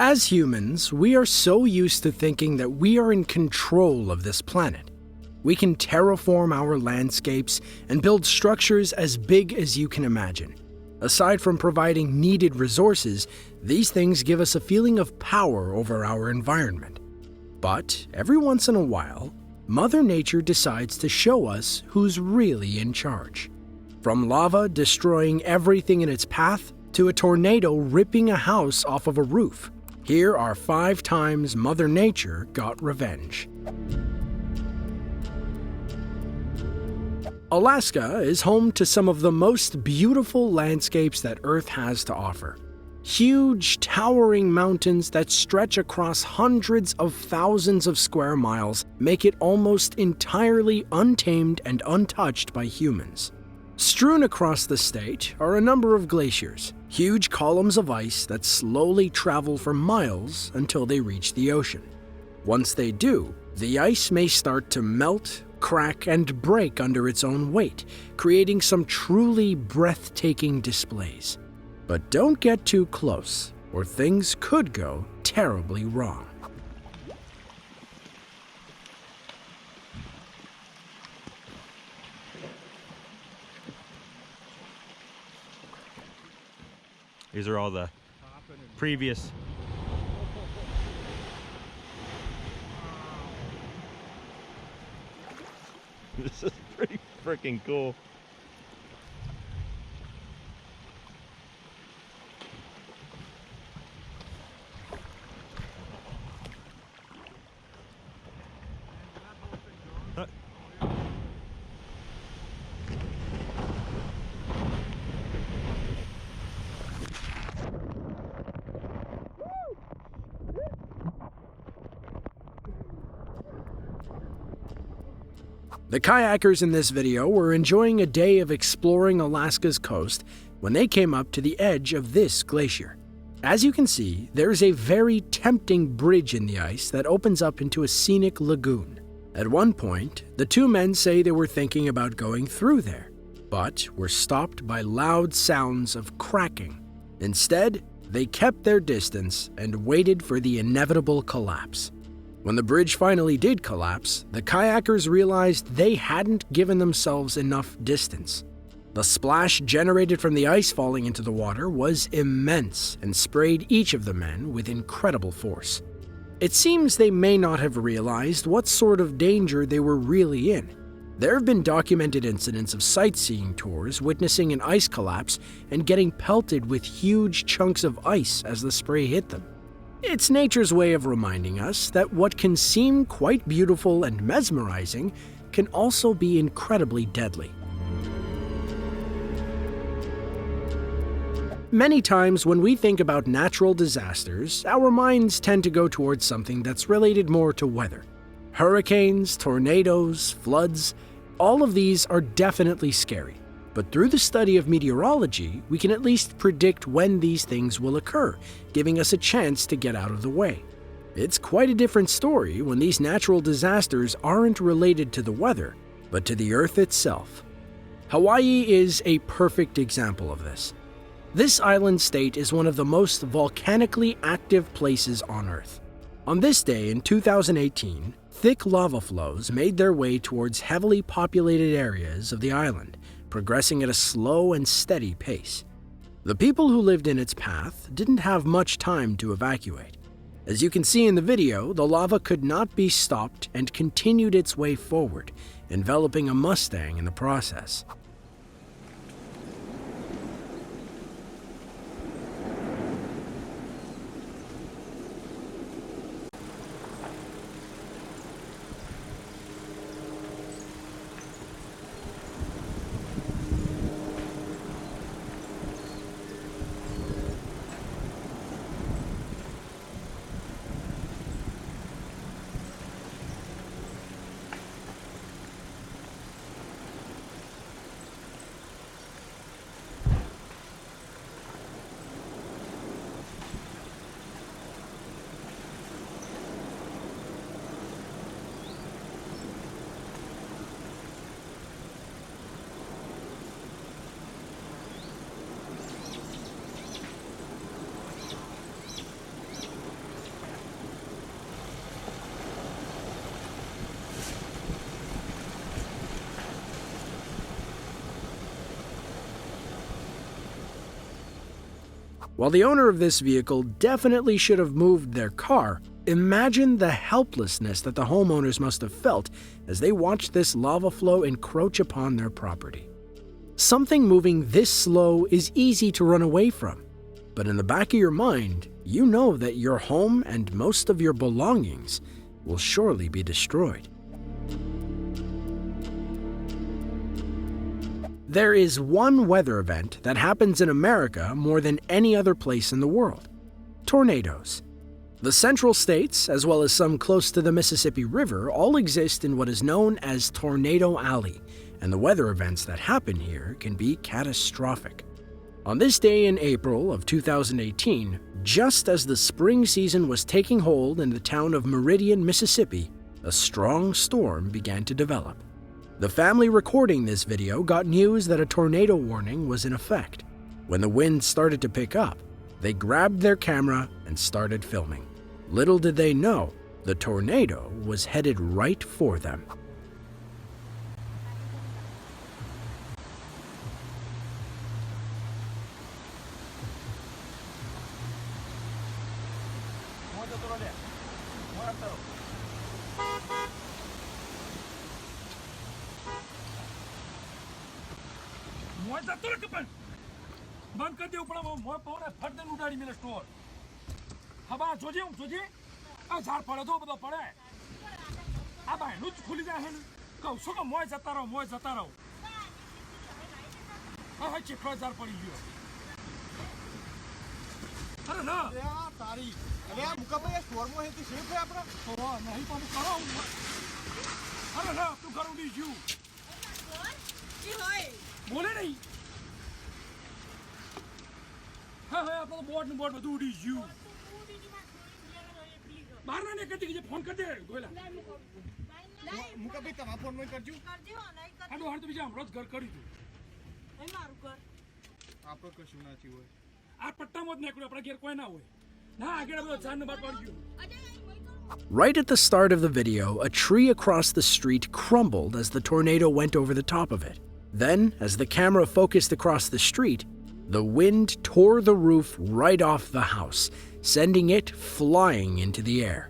As humans, we are so used to thinking that we are in control of this planet. We can terraform our landscapes and build structures as big as you can imagine. Aside from providing needed resources, these things give us a feeling of power over our environment. But every once in a while, Mother Nature decides to show us who's really in charge. From lava destroying everything in its path to a tornado ripping a house off of a roof, here are 5 times Mother Nature got revenge. Alaska is home to some of the most beautiful landscapes that Earth has to offer. Huge, towering mountains that stretch across hundreds of thousands of square miles make it almost entirely untamed and untouched by humans. Strewn across the state are a number of glaciers, huge columns of ice that slowly travel for miles until they reach the ocean. Once they do, the ice may start to melt, crack, and break under its own weight, creating some truly breathtaking displays. But don't get too close, or things could go terribly wrong. These are all the previous. This is pretty freaking cool. The kayakers in this video were enjoying a day of exploring Alaska's coast when they came up to the edge of this glacier. As you can see, there's a very tempting bridge in the ice that opens up into a scenic lagoon. At one point, the 2 men say they were thinking about going through there, but were stopped by loud sounds of cracking. Instead, they kept their distance and waited for the inevitable collapse. When the bridge finally did collapse, the kayakers realized they hadn't given themselves enough distance. The splash generated from the ice falling into the water was immense and sprayed each of the men with incredible force. It seems they may not have realized what sort of danger they were really in. There have been documented incidents of sightseeing tours witnessing an ice collapse and getting pelted with huge chunks of ice as the spray hit them. It's nature's way of reminding us that what can seem quite beautiful and mesmerizing can also be incredibly deadly. Many times when we think about natural disasters, our minds tend to go towards something that's related more to weather. Hurricanes, tornadoes, floods, all of these are definitely scary. But through the study of meteorology, we can at least predict when these things will occur, giving us a chance to get out of the way. It's quite a different story when these natural disasters aren't related to the weather, but to the Earth itself. Hawaii is a perfect example of this. This island state is one of the most volcanically active places on Earth. On this day in 2018, thick lava flows made their way towards heavily populated areas of the island, progressing at a slow and steady pace. The people who lived in its path didn't have much time to evacuate. As you can see in the video, the lava could not be stopped and continued its way forward, enveloping a Mustang in the process. While the owner of this vehicle definitely should have moved their car, imagine the helplessness that the homeowners must have felt as they watched this lava flow encroach upon their property. Something moving this slow is easy to run away from, but in the back of your mind, you know that your home and most of your belongings will surely be destroyed. There is one weather event that happens in America more than any other place in the world: tornadoes. The central states, as well as some close to the Mississippi River, all exist in what is known as Tornado Alley, and the weather events that happen here can be catastrophic. On this day in April of 2018, just as the spring season was taking hold in the town of Meridian, Mississippi, a strong storm began to develop. The family recording this video got news that a tornado warning was in effect. When the wind started to pick up, they grabbed their camera and started filming. Little did they know, the tornado was headed right for them. બંધ કરી દેવું પણ મોય પવને ફટ દઈને ઉડાડી મેલે store હવા જોજે હું જોજે આ ઝાડ પડે તો બધો પડે આ બાયનું જ ખુલી જાય ને કહું છું કે મોય જતા રહો હા ચીખલો ઝાડ પડી ગયો અરે ના તારી અરે આ મુકા ભાઈ સ્ટોરમાં હે કે સેફ હે આપણા તો નહીં પણ કરો અરે ના તું કરું દી જ્યુ કી હોય બોલે નહીં હા આપણો બોર્ડ બધું ઉડી ગયું બહાર ના નીકળતી કે ફોન કરી દે ગોયલા મુકા ભાઈ તમારા ફોન માં કરજો આડો હાડ તો બીજા હમણાં ઘર કરી દઉં એ મારું ઘર આપણો કશું ના થયું હોય આ પટ્ટામાં જ નીકળ્યો આપણા ઘેર કોઈ ના હોય ના આગળ બધો ઝાડ ને બાર પડી ગયો. Right at the start of the video, a tree across the street crumbled as the tornado went over the top of it. Then, as the camera focused across the street, the wind tore the roof right off the house, sending it flying into the air.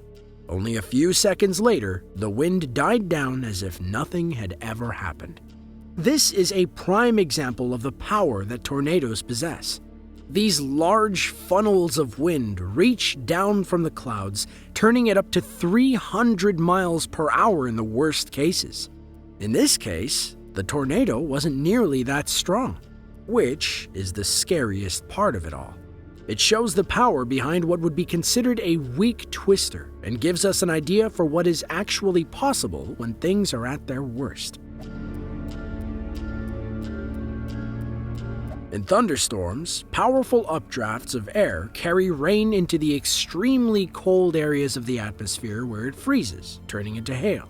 Only a few seconds later, the wind died down as if nothing had ever happened. This is a prime example of the power that tornadoes possess. These large funnels of wind reach down from the clouds, turning it up to 300 miles per hour in the worst cases. In this case, the tornado wasn't nearly that strong, which is the scariest part of it all. It shows the power behind what would be considered a weak twister and gives us an idea for what is actually possible when things are at their worst. In thunderstorms, powerful updrafts of air carry rain into the extremely cold areas of the atmosphere where it freezes, turning into hail.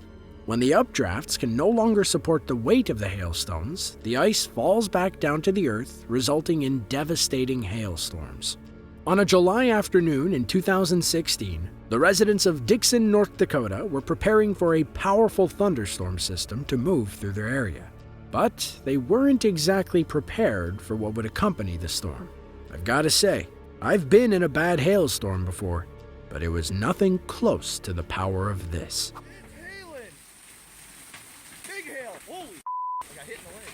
When the updrafts can no longer support the weight of the hailstones, the ice falls back down to the earth, resulting in devastating hailstorms. On a July afternoon in 2016, the residents of Dixon, North Dakota were preparing for a powerful thunderstorm system to move through their area. But they weren't exactly prepared for what would accompany the storm. I've got to say, I've been in a bad hailstorm before, but it was nothing close to the power of this. Big hail! Holy I got hit in the leg.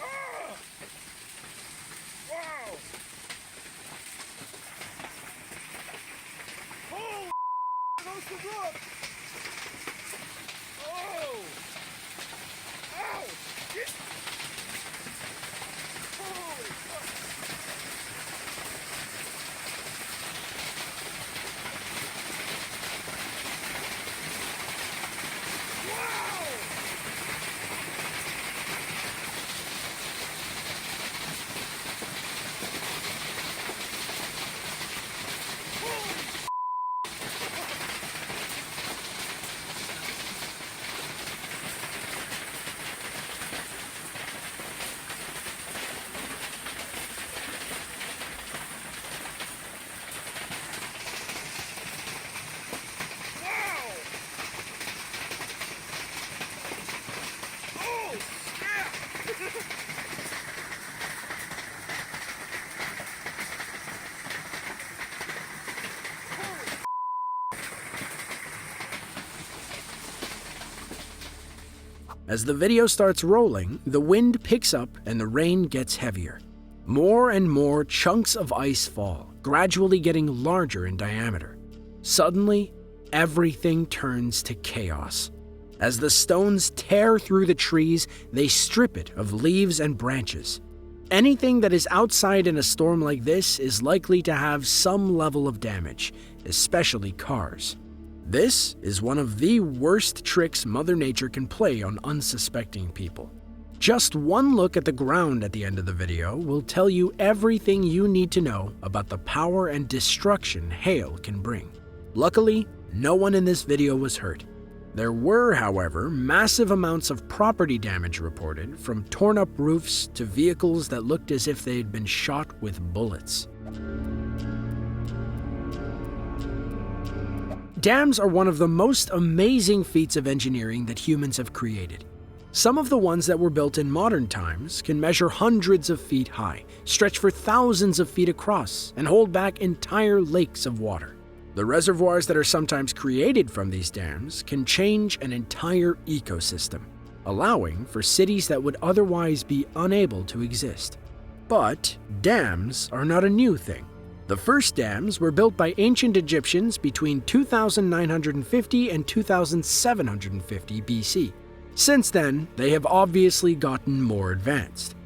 Ah! Wow! Holy those the roof! Oh! Ow! Shit! Holy fuck! As the video starts rolling, the wind picks up and the rain gets heavier. More and more chunks of ice fall, gradually getting larger in diameter. Suddenly, everything turns to chaos. As the stones tear through the trees, they strip it of leaves and branches. Anything that is outside in a storm like this is likely to have some level of damage, especially cars. This is one of the worst tricks Mother Nature can play on unsuspecting people. Just one look at the ground at the end of the video will tell you everything you need to know about the power and destruction hail can bring. Luckily, no one in this video was hurt. There were, however, massive amounts of property damage reported, from torn-up roofs to vehicles that looked as if they had been shot with bullets. Dams are one of the most amazing feats of engineering that humans have created. Some of the ones that were built in modern times can measure hundreds of feet high, stretch for thousands of feet across, and hold back entire lakes of water. The reservoirs that are sometimes created from these dams can change an entire ecosystem, allowing for cities that would otherwise be unable to exist. But dams are not a new thing. The first dams were built by ancient Egyptians between 2950 and 2750 BC. Since then, they have obviously gotten more advanced.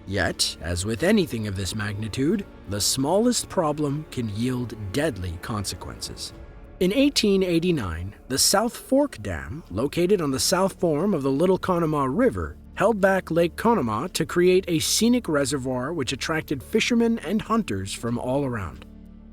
Yet, as with anything of this magnitude, the smallest problem can yield deadly consequences. In 1889, the South Fork Dam, located on the south form of the Little Conemaugh River, held back Lake Conemaugh to create a scenic reservoir which attracted fishermen and hunters from all around.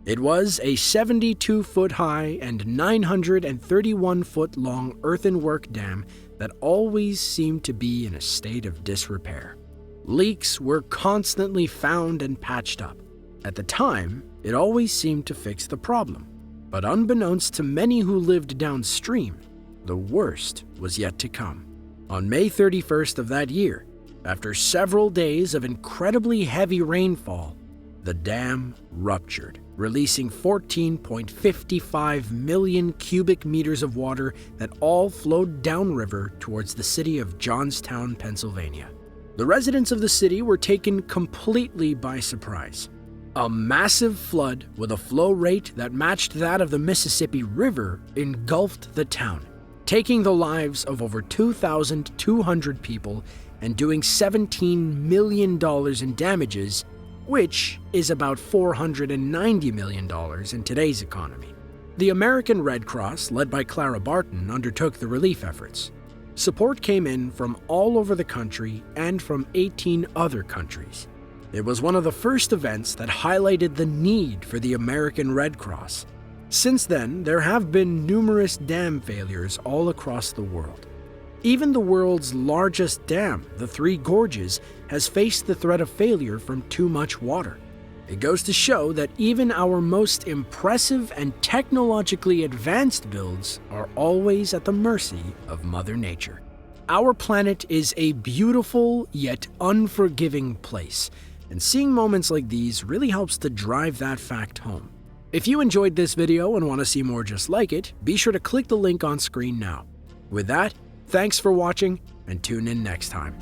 It was a 72-foot high and 931-foot long earthenwork dam that always seemed to be in a state of disrepair. Leaks were constantly found and patched up. At the time, it always seemed to fix the problem. But unbeknownst to many who lived downstream, the worst was yet to come. On May 31st of that year, after several days of incredibly heavy rainfall, the dam ruptured, releasing 14.55 million cubic meters of water that all flowed downriver towards the city of Johnstown, Pennsylvania. The residents of the city were taken completely by surprise. A massive flood with a flow rate that matched that of the Mississippi River engulfed the town, taking the lives of over 2,200 people and doing $17 million in damages, which is about $490 million in today's economy. The American Red Cross, led by Clara Barton, undertook the relief efforts. Support came in from all over the country and from 18 other countries. It was one of the first events that highlighted the need for the American Red Cross. Since then, there have been numerous dam failures all across the world. Even the world's largest dam, the Three Gorges, has faced the threat of failure from too much water. It goes to show that even our most impressive and technologically advanced builds are always at the mercy of Mother Nature. Our planet is a beautiful yet unforgiving place, and seeing moments like these really helps to drive that fact home. If you enjoyed this video and want to see more just like it, be sure to click the link on screen now. With that, thanks for watching, and tune in next time.